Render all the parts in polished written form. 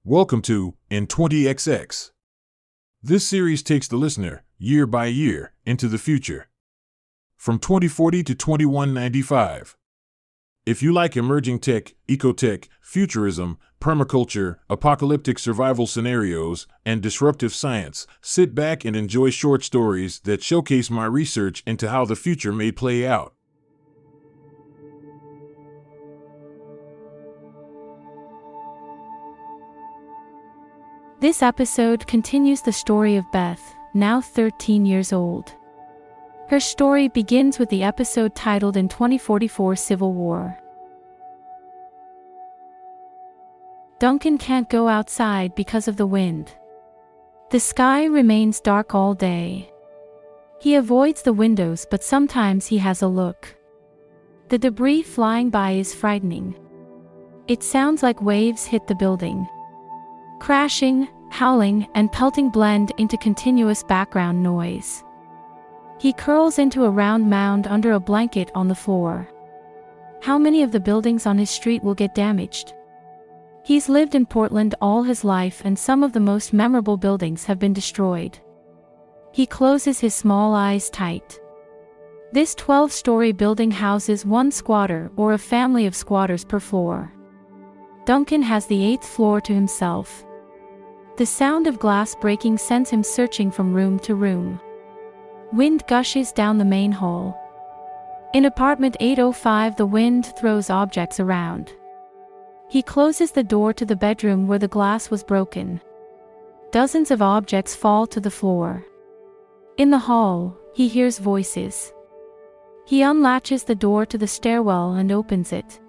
Welcome to In 20XX. This series takes the listener, year by year, into the future. From 2040 to 2195. If you like emerging tech, ecotech, futurism, permaculture, apocalyptic survival scenarios, and disruptive science, sit back and enjoy short stories that showcase my research into how the future may play out. This episode continues the story of Beth, now 13 years old. Her story begins with the episode titled In 2044 Civil War. Duncan can't go outside because of the wind. The sky remains dark all day. He avoids the windows, but sometimes he has a look. The debris flying by is frightening. It sounds like waves hit the building. Crashing, howling, and pelting blend into continuous background noise. He curls into a round mound under a blanket on the floor. How many of the buildings on his street will get damaged? He's lived in Portland all his life, and some of the most memorable buildings have been destroyed. He closes his small eyes tight. This 12-story building houses one squatter or a family of squatters per floor. Duncan has the 8th floor to himself. The sound of glass breaking sends him searching from room to room. Wind gushes down the main hall. In apartment 805, the wind throws objects around. He closes the door to the bedroom where the glass was broken. Dozens of objects fall to the floor. In the hall, he hears voices. He unlatches the door to the stairwell and opens it.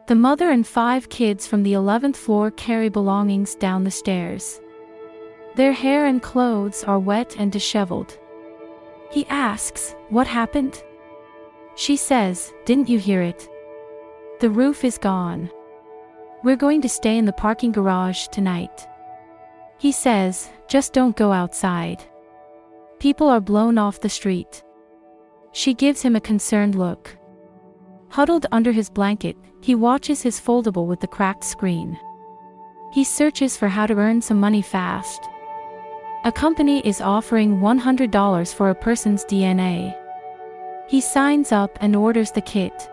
The mother and 5 kids from the 11th floor carry belongings down the stairs. Their hair and clothes are wet and disheveled. He asks, "What happened?" She says, "Didn't you hear it? The roof is gone. We're going to stay in the parking garage tonight." He says, "Just don't go outside. People are blown off the street." She gives him a concerned look. Huddled under his blanket, he watches his foldable with the cracked screen. He searches for how to earn some money fast. A company is offering $100 for a person's DNA. He signs up and orders the kit.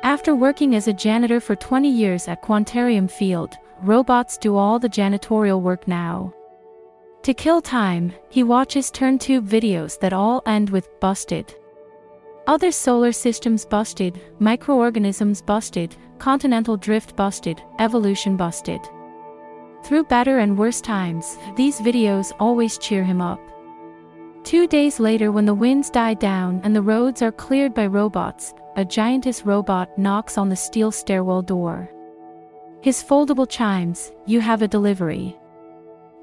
After working as a janitor for 20 years at Quantarium Field, robots do all the janitorial work now. To kill time, he watches turn-tube videos that all end with "busted." Other solar systems busted, microorganisms busted, continental drift busted, evolution busted. Through better and worse times, these videos always cheer him up. 2 days later, when the winds die down and the roads are cleared by robots, a giantess robot knocks on the steel stairwell door. His foldable chimes, "You have a delivery."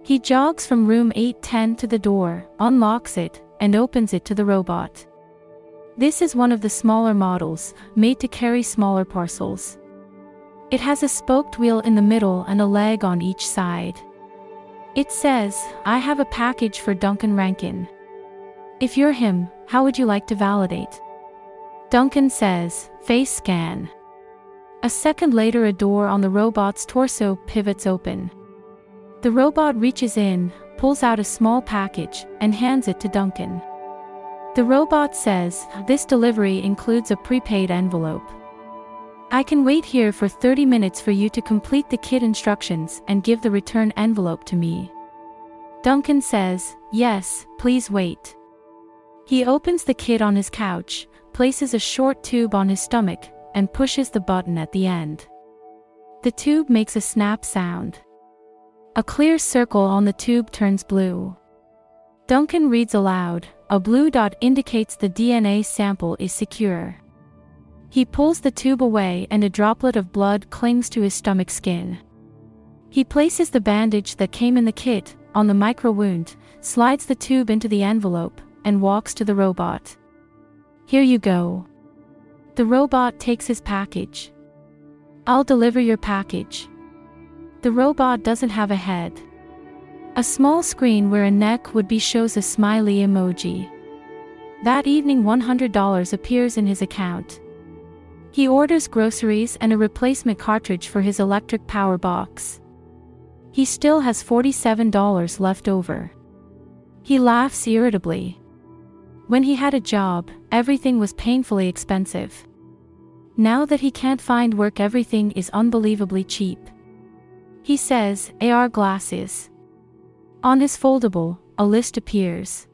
He jogs from room 810 to the door, unlocks it, and opens it to the robot. This is one of the smaller models, made to carry smaller parcels. It has a spoked wheel in the middle and a leg on each side. It says, "I have a package for Duncan Rankin. If you're him, how would you like to validate?" Duncan says, "Face scan." A second later, a door on the robot's torso pivots open. The robot reaches in, pulls out a small package, and hands it to Duncan. The robot says, "This delivery includes a prepaid envelope. I can wait here for 30 minutes for you to complete the kit instructions and give the return envelope to me." Duncan says, "Yes, please wait." He opens the kit on his couch, places a short tube on his stomach, and pushes the button at the end. The tube makes a snap sound. A clear circle on the tube turns blue. Duncan reads aloud, "A blue dot indicates the DNA sample is secure." He pulls the tube away and a droplet of blood clings to his stomach skin. He places the bandage that came in the kit on the micro wound, slides the tube into the envelope, and walks to the robot. "Here you go." The robot takes his package. "I'll deliver your package." The robot doesn't have a head. A small screen where a neck would be shows a smiley emoji. That evening, $100 appears in his account. He orders groceries and a replacement cartridge for his electric power box. He still has $47 left over. He laughs irritably. When he had a job, everything was painfully expensive. Now that he can't find work, everything is unbelievably cheap. He says, AR glasses. On his foldable, a list appears.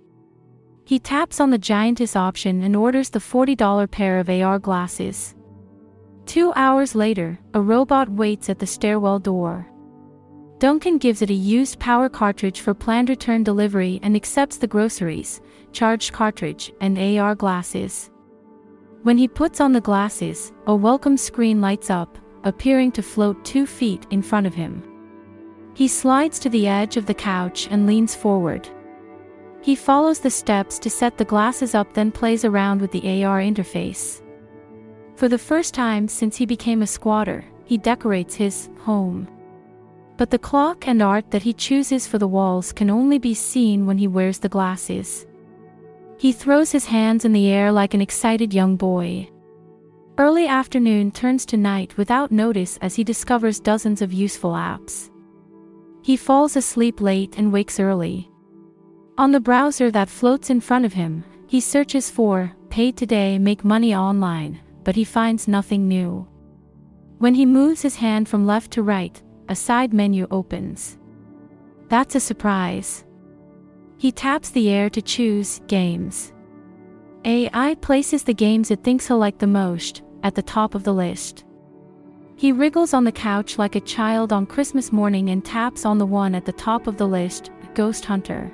He taps on the giantess option and orders the $40 pair of AR glasses. 2 hours later, a robot waits at the stairwell door. Duncan gives it a used power cartridge for planned return delivery and accepts the groceries, charged cartridge, and AR glasses. When he puts on the glasses, a welcome screen lights up, appearing to float 2 feet in front of him. He slides to the edge of the couch and leans forward. He follows the steps to set the glasses up, then plays around with the AR interface. For the first time since he became a squatter, he decorates his home. But the clock and art that he chooses for the walls can only be seen when he wears the glasses. He throws his hands in the air like an excited young boy. Early afternoon turns to night without notice as he discovers dozens of useful apps. He falls asleep late and wakes early. On the browser that floats in front of him, he searches for "Pay Today, Make Money Online," but he finds nothing new. When he moves his hand from left to right, a side menu opens. That's a surprise. He taps the air to choose Games. AI places the games it thinks he'll like the most at the top of the list. He wriggles on the couch like a child on Christmas morning and taps on the one at the top of the list, Ghost Hunter.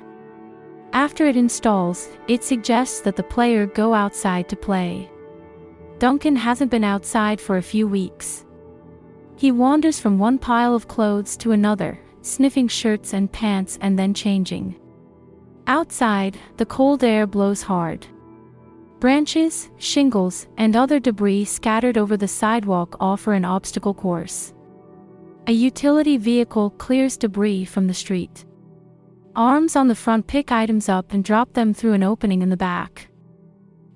After it installs, it suggests that the player go outside to play. Duncan hasn't been outside for a few weeks. He wanders from one pile of clothes to another, sniffing shirts and pants and then changing. Outside, the cold air blows hard. Branches, shingles, and other debris scattered over the sidewalk offer an obstacle course. A utility vehicle clears debris from the street. Arms on the front pick items up and drop them through an opening in the back.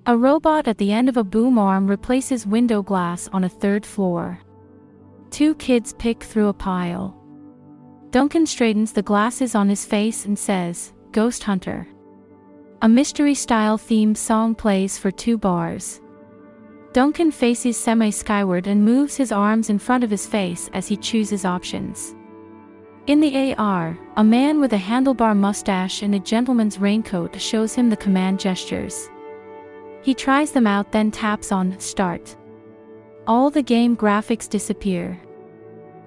A robot at the end of a boom arm replaces window glass on a 3rd floor. 2 kids pick through a pile. Duncan straightens the glasses on his face and says, "Ghost Hunter." A mystery-style themed song plays for 2 bars. Duncan faces semi-skyward and moves his arms in front of his face as he chooses options. In the AR, a man with a handlebar mustache and a gentleman's raincoat shows him the command gestures. He tries them out, then taps on Start. All the game graphics disappear.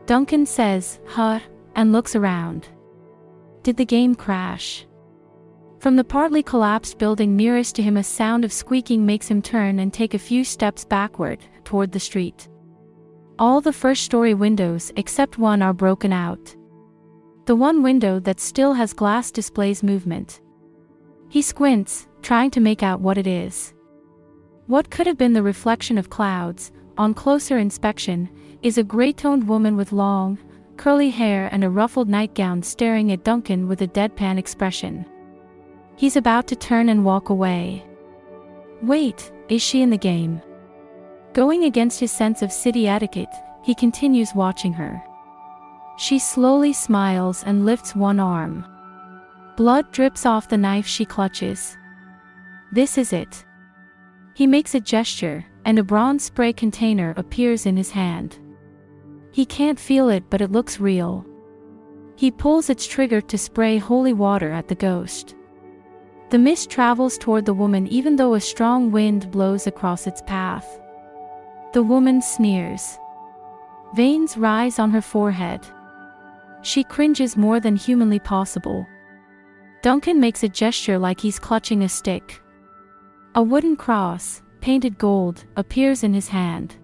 Duncan says, "Huh," and looks around. Did the game crash? From the partly collapsed building nearest to him, a sound of squeaking makes him turn and take a few steps backward, toward the street. All the first-story windows except one are broken out. The one window that still has glass displays movement. He squints, trying to make out what it is. What could have been the reflection of clouds, on closer inspection, is a gray-toned woman with long, curly hair and a ruffled nightgown staring at Duncan with a deadpan expression. He's about to turn and walk away. Wait, is she in the game? Going against his sense of city etiquette, he continues watching her. She slowly smiles and lifts one arm. Blood drips off the knife she clutches. This is it. He makes a gesture, and a bronze spray container appears in his hand. He can't feel it, but it looks real. He pulls its trigger to spray holy water at the ghost. The mist travels toward the woman even though a strong wind blows across its path. The woman sneers. Veins rise on her forehead. She cringes more than humanly possible. Duncan makes a gesture like he's clutching a stick. A wooden cross, painted gold, appears in his hand.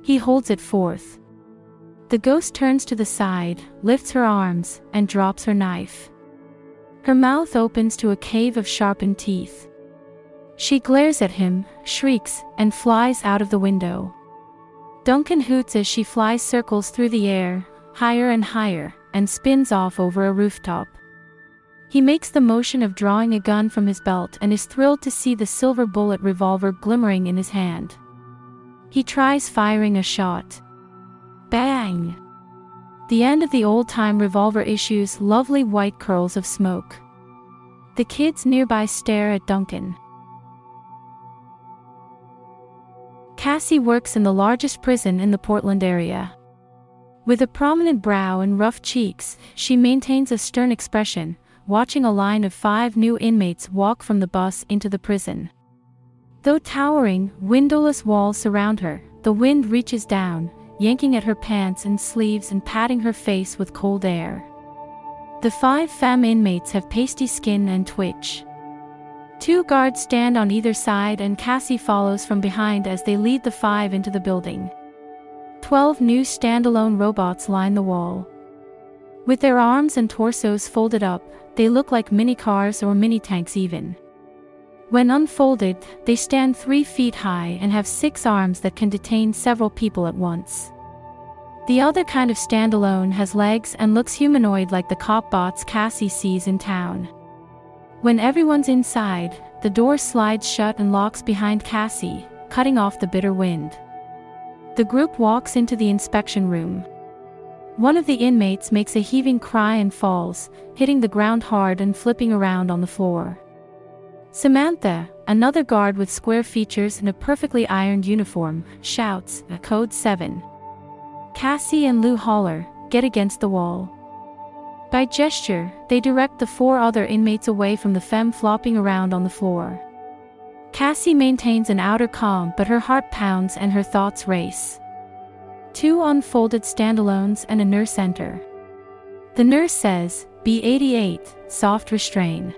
He holds it forth. The ghost turns to the side, lifts her arms, and drops her knife. Her mouth opens to a cave of sharpened teeth. She glares at him, shrieks, and flies out of the window. Duncan hoots as she flies circles through the air, higher and higher, and spins off over a rooftop. He makes the motion of drawing a gun from his belt and is thrilled to see the silver bullet revolver glimmering in his hand. He tries firing a shot. Bang! The end of the old-time revolver issues lovely white curls of smoke. The kids nearby stare at Duncan. Cassie works in the largest prison in the Portland area. With a prominent brow and rough cheeks, she maintains a stern expression, watching a line of 5 new inmates walk from the bus into the prison. Though towering, windowless walls surround her, the wind reaches down, yanking at her pants and sleeves and patting her face with cold air. The 5 femme inmates have pasty skin and twitch. 2 guards stand on either side and Cassie follows from behind as they lead the 5 into the building. 12 new standalone robots line the wall. With their arms and torsos folded up, they look like mini cars or mini tanks even. When unfolded, they stand 3 feet high and have 6 arms that can detain several people at once. The other kind of standalone has legs and looks humanoid like the cop bots Cassie sees in town. When everyone's inside, the door slides shut and locks behind Cassie, cutting off the bitter wind. The group walks into the inspection room. One of the inmates makes a heaving cry and falls, hitting the ground hard and flipping around on the floor. Samantha, another guard with square features and a perfectly ironed uniform, shouts, "Code 7." Cassie and Lou holler, "Get against the wall." By gesture, they direct the 4 other inmates away from the femme flopping around on the floor. Cassie maintains an outer calm, but her heart pounds and her thoughts race. 2 unfolded standalones and a nurse enter. The nurse says, "B88, soft restrain."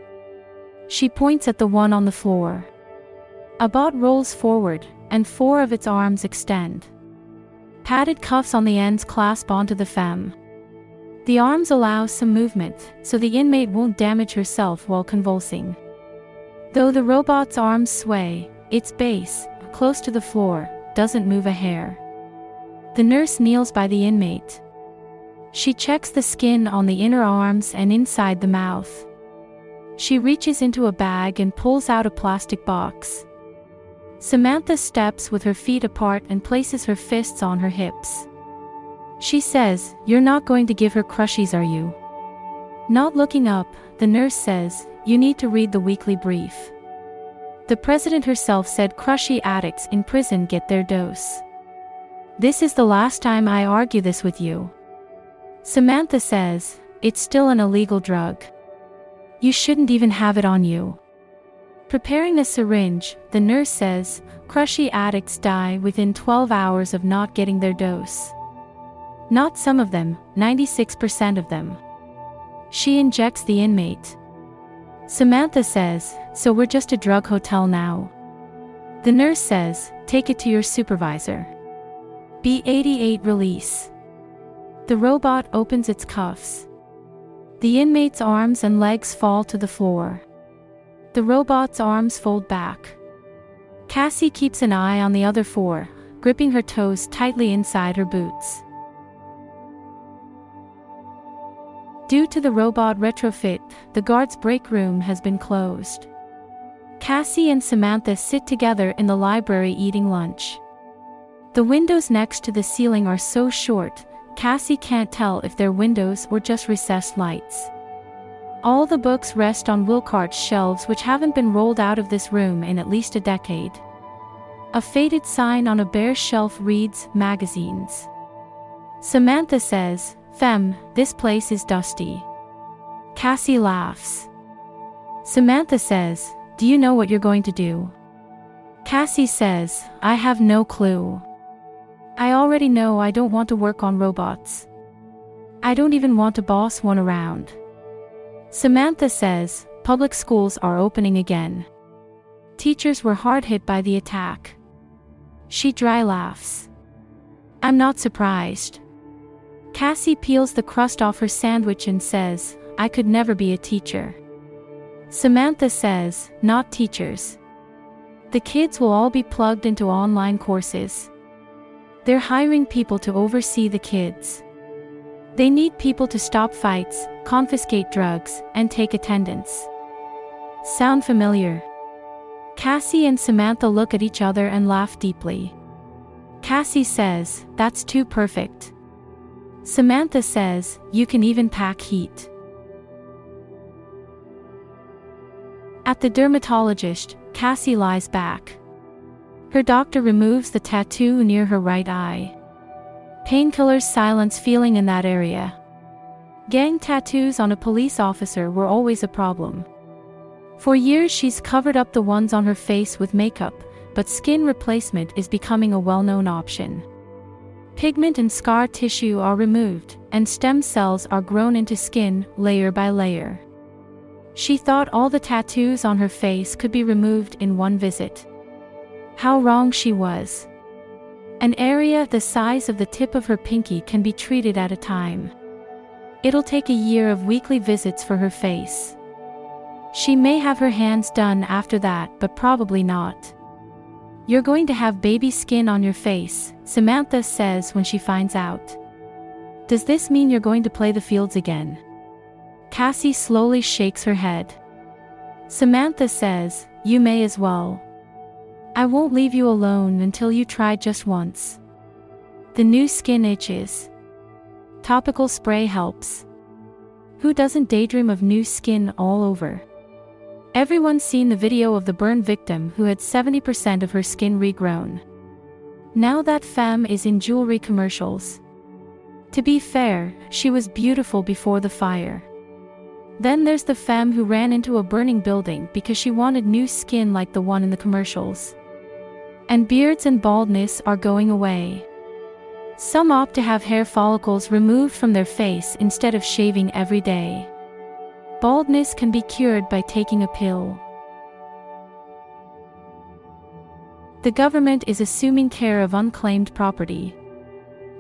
She points at the one on the floor. A bot rolls forward, and 4 of its arms extend. Padded cuffs on the ends clasp onto the femme. The arms allow some movement, so the inmate won't damage herself while convulsing. Though the robot's arms sway, its base, close to the floor, doesn't move a hair. The nurse kneels by the inmate. She checks the skin on the inner arms and inside the mouth. She reaches into a bag and pulls out a plastic box. Samantha steps with her feet apart and places her fists on her hips. She says, "You're not going to give her crushies, are you?" Not looking up, the nurse says, "You need to read the weekly brief. The president herself said crushy addicts in prison get their dose. This is the last time I argue this with you." Samantha says, "It's still an illegal drug. You shouldn't even have it on you." Preparing a syringe, the nurse says, "Crushy addicts die within 12 hours of not getting their dose. Not some of them, 96% of them." She injects the inmate. Samantha says, "So we're just a drug hotel now?" The nurse says, "Take it to your supervisor." B88 release. The robot opens its cuffs. The inmate's arms and legs fall to the floor. The robot's arms fold back. Cassie keeps an eye on the other 4, gripping her toes tightly inside her boots. Due to the robot retrofit, the guard's break room has been closed. Cassie and Samantha sit together in the library eating lunch. The windows next to the ceiling are so short, Cassie can't tell if they're windows or just recessed lights. All the books rest on Wilcart's shelves, which haven't been rolled out of this room in at least a decade. A faded sign on a bare shelf reads, "Magazines." Samantha says, "Femme, this place is dusty." Cassie laughs. Samantha says, "Do you know what you're going to do?" Cassie says, "I have no clue. I already know I don't want to work on robots. I don't even want to boss one around." Samantha says, "Public schools are opening again. Teachers were hard hit by the attack." She dry laughs. "I'm not surprised." Cassie peels the crust off her sandwich and says, "I could never be a teacher." Samantha says, "Not teachers. The kids will all be plugged into online courses. They're hiring people to oversee the kids. They need people to stop fights, confiscate drugs, and take attendance." Sound familiar? Cassie and Samantha look at each other and laugh deeply. Cassie says, "That's too perfect." Samantha says, "You can even pack heat." At the dermatologist, Cassie lies back. Her doctor removes the tattoo near her right eye. Painkillers silence feeling in that area. Gang tattoos on a police officer were always a problem. For years she's covered up the ones on her face with makeup, but skin replacement is becoming a well-known option. Pigment and scar tissue are removed, and stem cells are grown into skin, layer by layer. She thought all the tattoos on her face could be removed in one visit. How wrong she was. An area the size of the tip of her pinky can be treated at a time. It'll take a year of weekly visits for her face. She may have her hands done after that, but probably not. "You're going to have baby skin on your face," Samantha says when she finds out. "Does this mean you're going to play the fields again?" Cassie slowly shakes her head. Samantha says, "You may as well. I won't leave you alone until you try just once." The new skin itches. Topical spray helps. Who doesn't daydream of new skin all over? Everyone's seen the video of the burn victim who had 70% of her skin regrown. Now that femme is in jewelry commercials. To be fair, she was beautiful before the fire. Then there's the femme who ran into a burning building because she wanted new skin like the one in the commercials. And beards and baldness are going away. Some opt to have hair follicles removed from their face instead of shaving every day. Baldness can be cured by taking a pill. The government is assuming care of unclaimed property.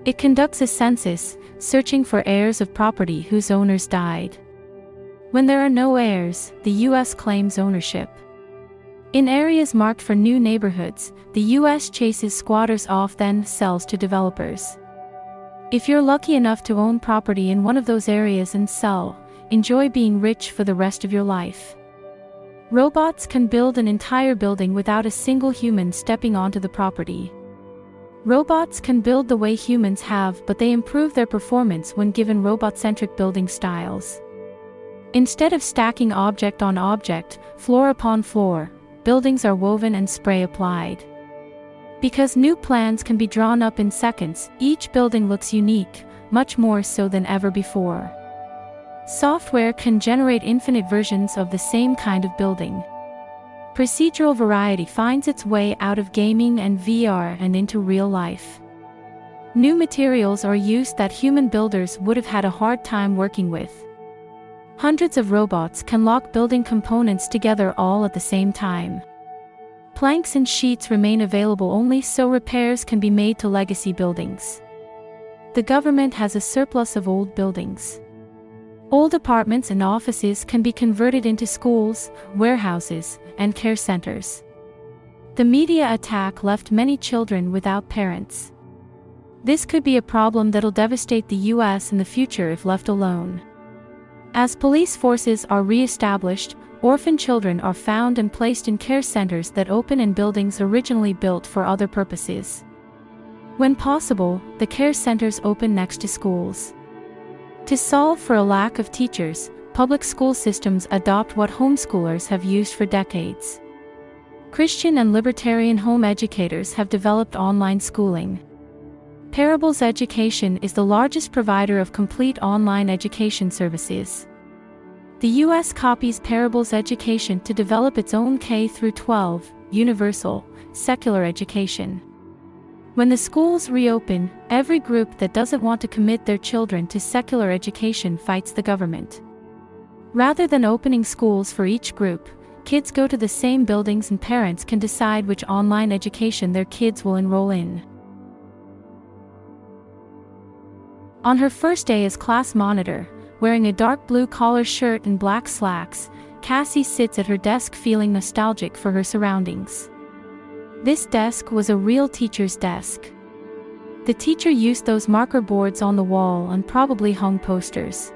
It conducts a census, searching for heirs of property whose owners died. When there are no heirs, the U.S. claims ownership. In areas marked for new neighborhoods, the U.S. chases squatters off, then sells to developers. If you're lucky enough to own property in one of those areas and sell, enjoy being rich for the rest of your life. Robots can build an entire building without a single human stepping onto the property. Robots can build the way humans have, but they improve their performance when given robot-centric building styles. Instead of stacking object on object, floor upon floor, buildings are woven and spray applied. Because new plans can be drawn up in seconds, each building looks unique, much more so than ever before. Software can generate infinite versions of the same kind of building. Procedural variety finds its way out of gaming and VR and into real life. New materials are used that human builders would have had a hard time working with. Hundreds of robots can lock building components together all at the same time. Planks and sheets remain available only so repairs can be made to legacy buildings. The government has a surplus of old buildings. Old apartments and offices can be converted into schools, warehouses, and care centers. The media attack left many children without parents. This could be a problem that'll devastate the U.S. in the future if left alone. As police forces are re-established, orphan children are found and placed in care centers that open in buildings originally built for other purposes. When possible, the care centers open next to schools. To solve for a lack of teachers, public school systems adopt what homeschoolers have used for decades. Christian and libertarian home educators have developed online schooling. Parables Education is the largest provider of complete online education services. The U.S. copies Parables Education to develop its own K-12, universal, secular education. When the schools reopen, every group that doesn't want to commit their children to secular education fights the government. Rather than opening schools for each group, kids go to the same buildings and parents can decide which online education their kids will enroll in. On her first day as class monitor, wearing a dark blue collar shirt and black slacks, Cassie sits at her desk feeling nostalgic for her surroundings. This desk was a real teacher's desk. The teacher used those marker boards on the wall and probably hung posters.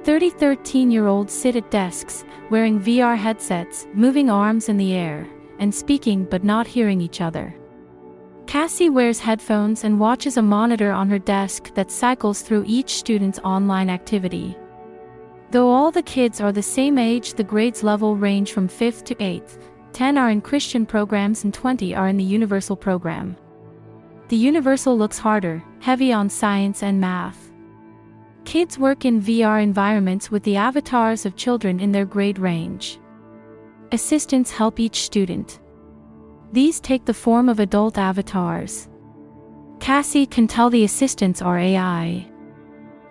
13-year-olds sit at desks, wearing VR headsets, moving arms in the air, and speaking but not hearing each other. Cassie wears headphones and watches a monitor on her desk that cycles through each student's online activity. Though all the kids are the same age, the grades level range from 5th to 8th. 10 are in Christian programs and 20 are in the Universal program. The Universal looks harder, heavy on science and math. Kids work in VR environments with the avatars of children in their grade range. Assistants help each student. These take the form of adult avatars. Cassie can tell the assistants are AI.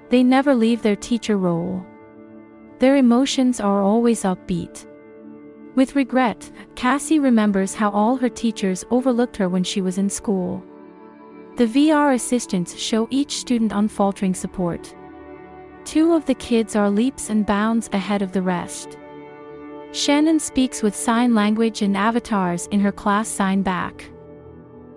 They never leave their teacher role. Their emotions are always upbeat. With regret, Cassie remembers how all her teachers overlooked her when she was in school. The VR assistants show each student unfaltering support. 2 of the kids are leaps and bounds ahead of the rest. Shannon speaks with sign language and avatars in her class sign back.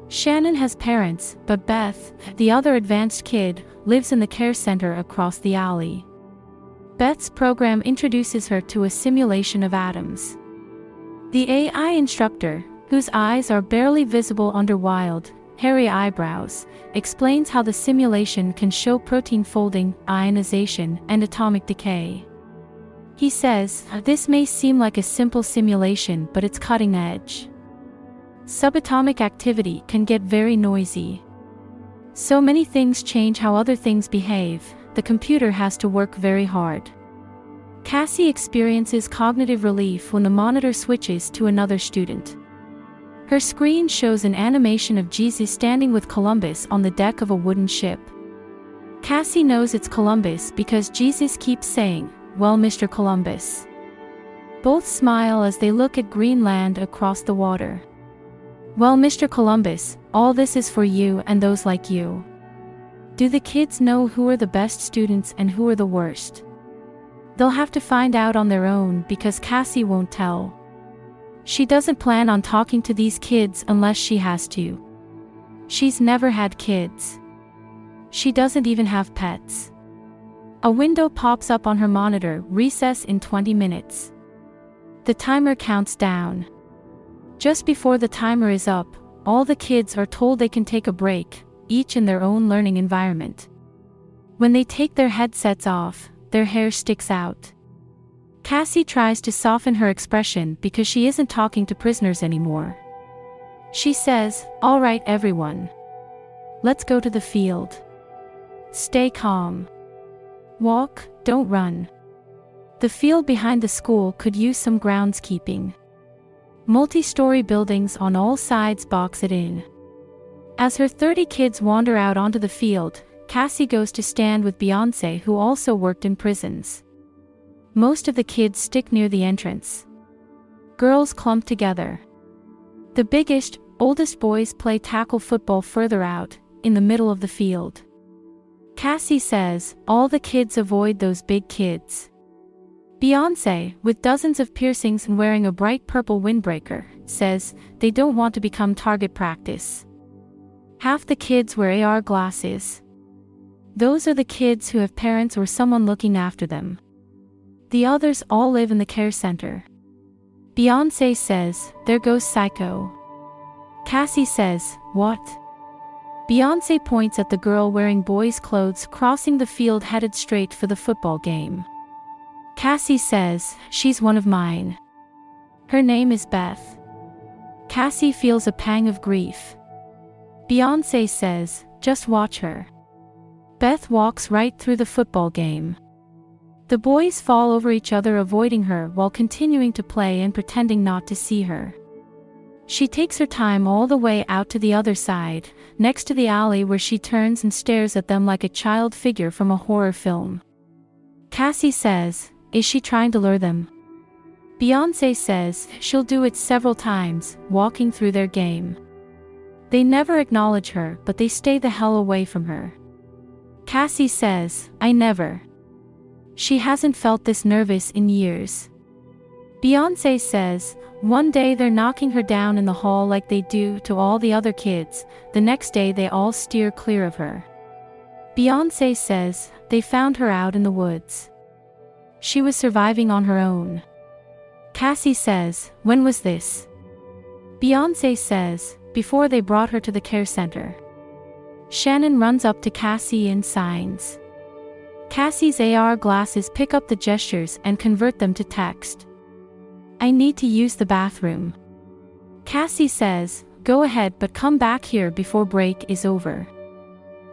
Shannon has parents, but Beth, the other advanced kid, lives in the care center across the alley. Beth's program introduces her to a simulation of atoms. The AI instructor, whose eyes are barely visible under wild, hairy eyebrows, explains how the simulation can show protein folding, ionization, and atomic decay. He says, "This may seem like a simple simulation, but it's cutting edge. Subatomic activity can get very noisy. So many things change how other things behave, the computer has to work very hard." Cassie experiences cognitive relief when the monitor switches to another student. Her screen shows an animation of Jesus standing with Columbus on the deck of a wooden ship. Cassie knows it's Columbus because Jesus keeps saying, "Well, Mr. Columbus." Both smile as they look at Greenland across the water. "Well, Mr. Columbus, all this is for you and those like you." Do the kids know who are the best students and who are the worst? They'll have to find out on their own because Cassie won't tell. She doesn't plan on talking to these kids unless she has to. She's never had kids. She doesn't even have pets. A window pops up on her monitor, recess in 20 minutes. The timer counts down. Just before the timer is up, all the kids are told they can take a break, each in their own learning environment. When they take their headsets off, their hair sticks out. Cassie tries to soften her expression because she isn't talking to prisoners anymore. She says, "All right, everyone. Let's go to the field. Stay calm. Walk, don't run." The field behind the school could use some groundskeeping. Multi-story buildings on all sides box it in. As her 30 kids wander out onto the field, Cassie goes to stand with Beyoncé, who also worked in prisons. Most of the kids stick near the entrance. Girls clump together. The biggest, oldest boys play tackle football further out, in the middle of the field. Cassie says, all the kids avoid those big kids. Beyoncé, with dozens of piercings and wearing a bright purple windbreaker, says, they don't want to become target practice. Half the kids wear AR glasses. Those are the kids who have parents or someone looking after them. The others all live in the care center. Beyoncé says, there goes Psycho. Cassie says, what? Beyoncé points at the girl wearing boys' clothes crossing the field headed straight for the football game. Cassie says, she's one of mine. Her name is Beth. Cassie feels a pang of grief. Beyoncé says, just watch her. Beth walks right through the football game. The boys fall over each other, avoiding her while continuing to play and pretending not to see her. She takes her time all the way out to the other side, next to the alley, where she turns and stares at them like a child figure from a horror film. Cassie says, is she trying to lure them? Beyoncé says, she'll do it several times, walking through their game. They never acknowledge her, but they stay the hell away from her. Cassie says, I never. She hasn't felt this nervous in years. Beyoncé says, one day they're knocking her down in the hall like they do to all the other kids, the next day they all steer clear of her. Beyoncé says, they found her out in the woods. She was surviving on her own. Cassie says, when was this? Beyoncé says, before they brought her to the care center. Shannon runs up to Cassie and signs. Cassie's AR glasses pick up the gestures and convert them to text. I need to use the bathroom. Cassie says, go ahead but come back here before break is over.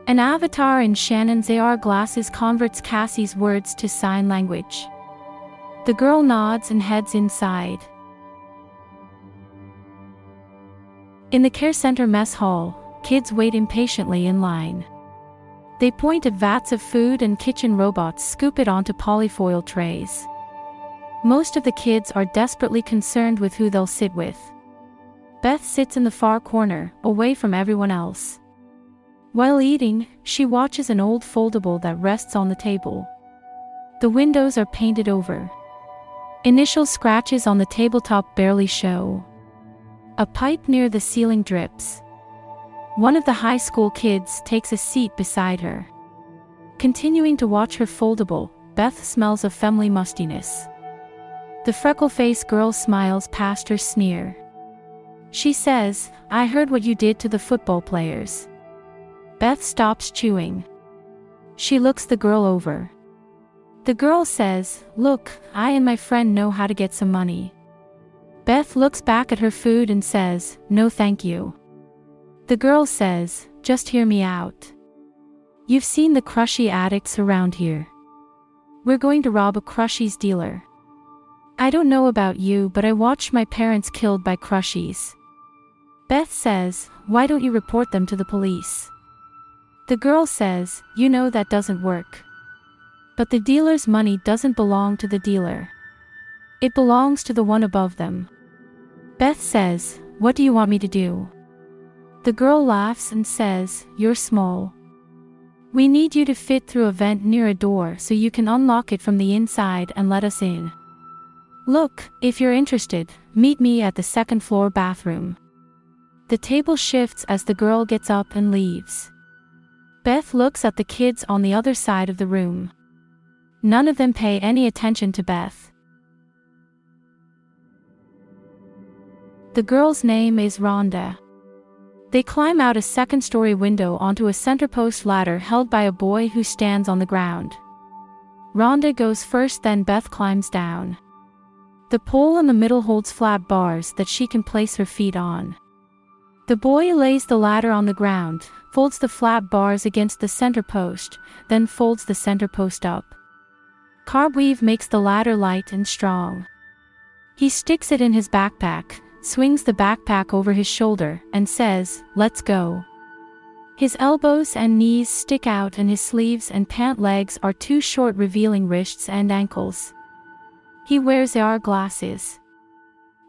An avatar in Shannon's AR glasses converts Cassie's words to sign language. The girl nods and heads inside. In the care center mess hall, kids wait impatiently in line. They point at vats of food and kitchen robots scoop it onto polyfoil trays. Most of the kids are desperately concerned with who they'll sit with. Beth sits in the far corner, away from everyone else. While eating, she watches an old foldable that rests on the table. The windows are painted over. Initial scratches on the tabletop barely show. A pipe near the ceiling drips. One of the high school kids takes a seat beside her. Continuing to watch her foldable, Beth smells of family mustiness. The freckle-faced girl smiles past her sneer. She says, I heard what you did to the football players. Beth stops chewing. She looks the girl over. The girl says, look, I and my friend know how to get some money. Beth looks back at her food and says, no thank you. The girl says, just hear me out. You've seen the crushy addicts around here. We're going to rob a crushies dealer. I don't know about you, but I watched my parents killed by crushies. Beth says, why don't you report them to the police? The girl says, you know that doesn't work. But the dealer's money doesn't belong to the dealer. It belongs to the one above them. Beth says, what do you want me to do? The girl laughs and says, you're small. We need you to fit through a vent near a door so you can unlock it from the inside and let us in. Look, if you're interested, meet me at the second floor bathroom. The table shifts as the girl gets up and leaves. Beth looks at the kids on the other side of the room. None of them pay any attention to Beth. The girl's name is Rhonda. They climb out a second-story window onto a center-post ladder held by a boy who stands on the ground. Rhonda goes first, then Beth climbs down. The pole in the middle holds flat bars that she can place her feet on. The boy lays the ladder on the ground, folds the flat bars against the center post, then folds the center post up. Carbweave makes the ladder light and strong. He sticks it in his backpack, swings the backpack over his shoulder, and says, let's go. His elbows and knees stick out and his sleeves and pant legs are too short, revealing wrists and ankles. He wears AR glasses.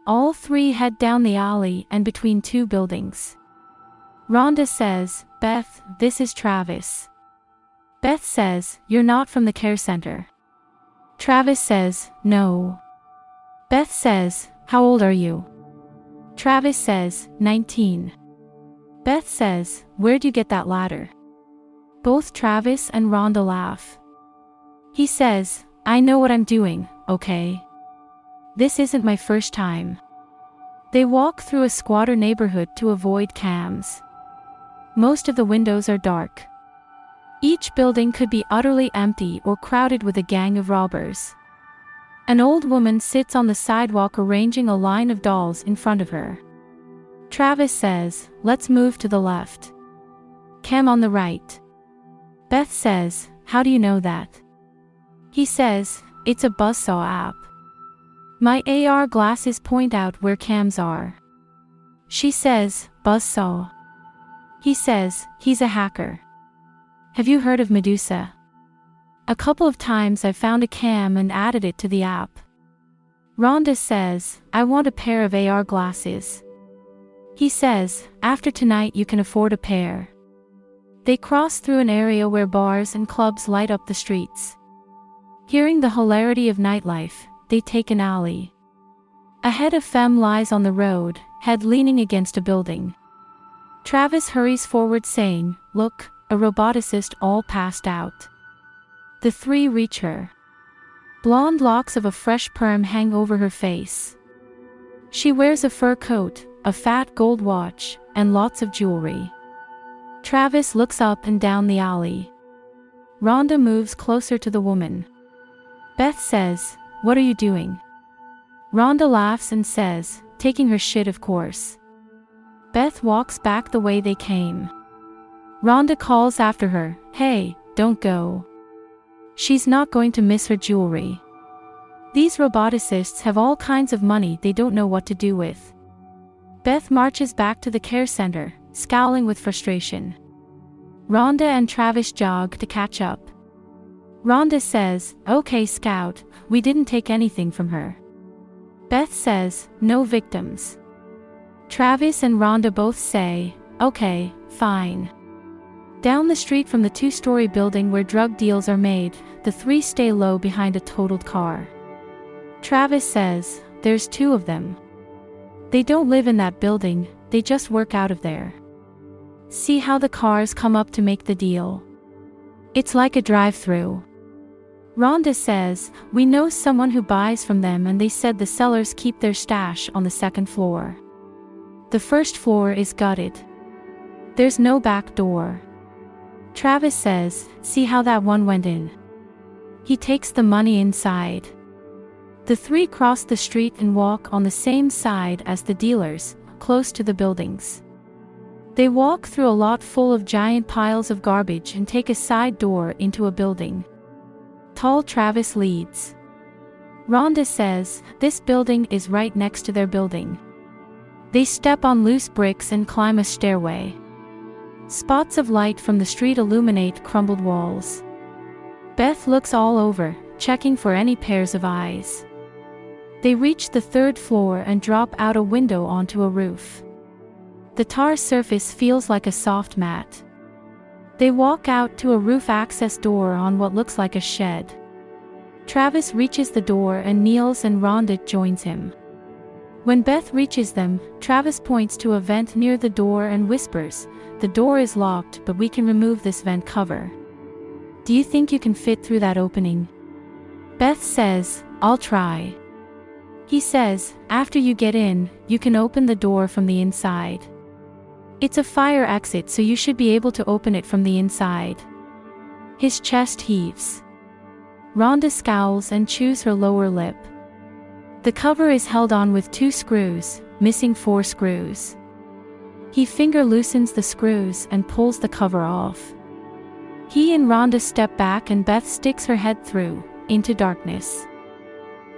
All three head down the alley and between two buildings. Rhonda says, Beth, this is Travis. Beth says, you're not from the care center. Travis says, no. Beth says, how old are you? Travis says, 19. Beth says, where'd you get that ladder? Both Travis and Rhonda laugh. He says, I know what I'm doing, okay? This isn't my first time. They walk through a squatter neighborhood to avoid cams. Most of the windows are dark. Each building could be utterly empty or crowded with a gang of robbers. An old woman sits on the sidewalk arranging a line of dolls in front of her. Travis says, let's move to the left. Cam on the right. Beth says, how do you know that? He says, it's a buzzsaw app. My AR glasses point out where cams are. She says, buzzsaw. He says, he's a hacker. Have you heard of Medusa? A couple of times I've found a cam and added it to the app. Rhonda says, I want a pair of AR glasses. He says, after tonight you can afford a pair. They cross through an area where bars and clubs light up the streets. Hearing the hilarity of nightlife, they take an alley. A head of femme lies on the road, head leaning against a building. Travis hurries forward saying, look, a roboticist all passed out. The three reach her. Blonde locks of a fresh perm hang over her face. She wears a fur coat, a fat gold watch, and lots of jewelry. Travis looks up and down the alley. Rhonda moves closer to the woman. Beth says, "What are you doing?" Rhonda laughs and says, "Taking her shit, of course." Beth walks back the way they came. Rhonda calls after her, "Hey, don't go. She's not going to miss her jewelry. These roboticists have all kinds of money they don't know what to do with." Beth marches back to the care center, scowling with frustration. Rhonda and Travis jog to catch up. Rhonda says, "Okay, Scout, we didn't take anything from her." Beth says, "No victims." Travis and Rhonda both say, "Okay, fine." Down the street from the two-story building where drug deals are made, the three stay low behind a totaled car. Travis says, "There's two of them. They don't live in that building, they just work out of there. See how the cars come up to make the deal? It's like a drive-through." Rhonda says, "We know someone who buys from them and they said the sellers keep their stash on the second floor. The first floor is gutted. There's no back door." Travis says, "See how that one went in? He takes the money inside." The three cross the street and walk on the same side as the dealers, close to the buildings. They walk through a lot full of giant piles of garbage and take a side door into a building. Tall Travis leads. Rhonda says, "This building is right next to their building." They step on loose bricks and climb a stairway. Spots of light from the street illuminate crumbled walls. Beth looks all over, checking for any pairs of eyes. They reach the third floor and drop out a window onto a roof. The tar surface feels like a soft mat. They walk out to a roof access door on what looks like a shed. Travis reaches the door and kneels and Rhonda joins him. When Beth reaches them, Travis points to a vent near the door and whispers, "The door is locked, but we can remove this vent cover. Do you think you can fit through that opening?" Beth says, "I'll try." He says, "After you get in, you can open the door from the inside. It's a fire exit, so you should be able to open it from the inside." His chest heaves. Rhonda scowls and chews her lower lip. The cover is held on with 2 screws, missing 4 screws. He finger loosens the screws and pulls the cover off. He and Rhonda step back and Beth sticks her head through, into darkness.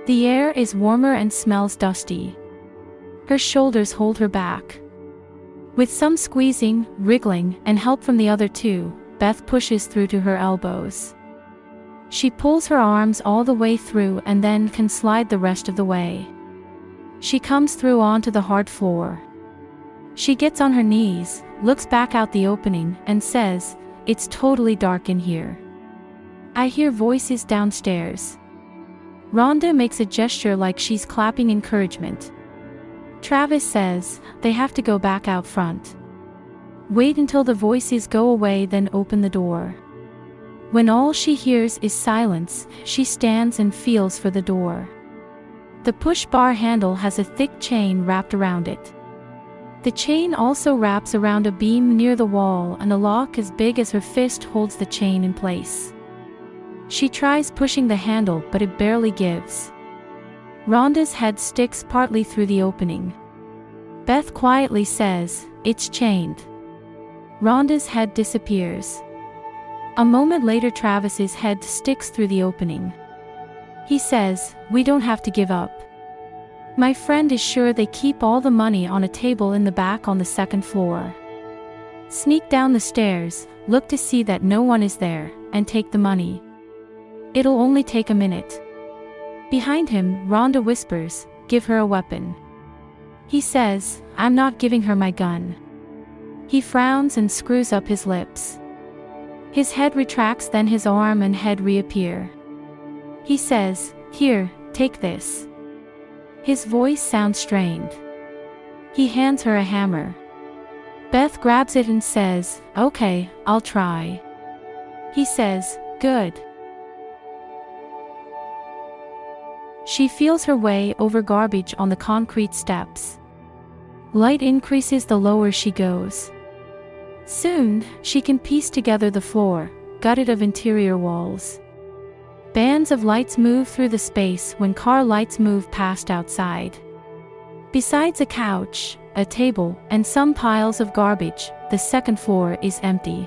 The air is warmer and smells dusty. Her shoulders hold her back. With some squeezing, wriggling, and help from the other two, Beth pushes through to her elbows. She pulls her arms all the way through and then can slide the rest of the way. She comes through onto the hard floor. She gets on her knees, looks back out the opening, and says, "It's totally dark in here. I hear voices downstairs." Rhonda makes a gesture like she's clapping encouragement. Travis says, "They have to go back out front. Wait until the voices go away, then open the door." When all she hears is silence, she stands and feels for the door. The push bar handle has a thick chain wrapped around it. The chain also wraps around a beam near the wall, and a lock as big as her fist holds the chain in place. She tries pushing the handle, but it barely gives. Rhonda's head sticks partly through the opening. Beth quietly says, "It's chained." Rhonda's head disappears. A moment later, Travis's head sticks through the opening. He says, "We don't have to give up. My friend is sure they keep all the money on a table in the back on the second floor. Sneak down the stairs, look to see that no one is there, and take the money. It'll only take a minute." Behind him, Rhonda whispers, "Give her a weapon." He says, "I'm not giving her my gun." He frowns and screws up his lips. His head retracts, then his arm and head reappear. He says, "Here, take this." His voice sounds strained. He hands her a hammer. Beth grabs it and says, "Okay, I'll try." He says, "Good." She feels her way over garbage on the concrete steps. Light increases the lower she goes. Soon, she can piece together the floor, gutted of interior walls. Bands of lights move through the space when car lights move past outside. Besides a couch, a table, and some piles of garbage, the second floor is empty.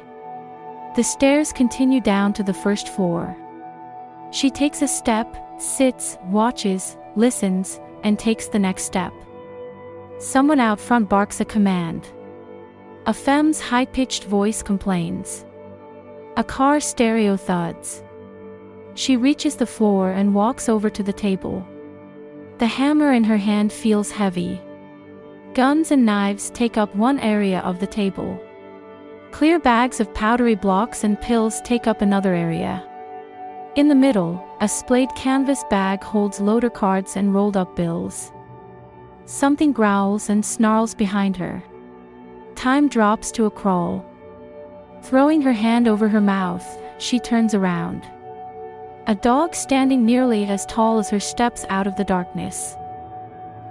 The stairs continue down to the first floor. She takes a step, sits, watches, listens, and takes the next step. Someone out front barks a command. A femme's high-pitched voice complains. A car stereo thuds. She reaches the floor and walks over to the table. The hammer in her hand feels heavy. Guns and knives take up one area of the table. Clear bags of powdery blocks and pills take up another area. In the middle, a splayed canvas bag holds loader cards and rolled-up bills. Something growls and snarls behind her. Time drops to a crawl. Throwing her hand over her mouth, she turns around. A dog standing nearly as tall as her steps out of the darkness.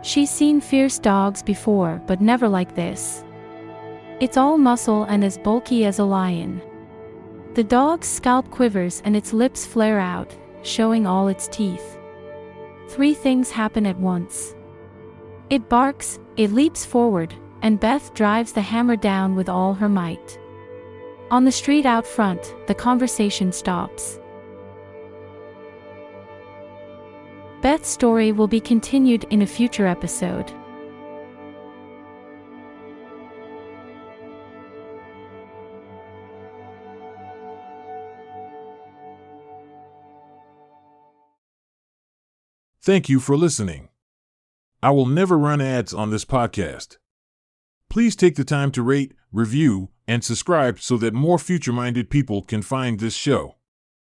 She's seen fierce dogs before, but never like this. It's all muscle and as bulky as a lion. The dog's scalp quivers and its lips flare out, showing all its teeth. 3 things happen at once. It barks, it leaps forward, and Beth drives the hammer down with all her might. On the street out front, the conversation stops. Beth's story will be continued in a future episode. Thank you for listening. I will never run ads on this podcast. Please take the time to rate, review, and subscribe so that more future-minded people can find this show.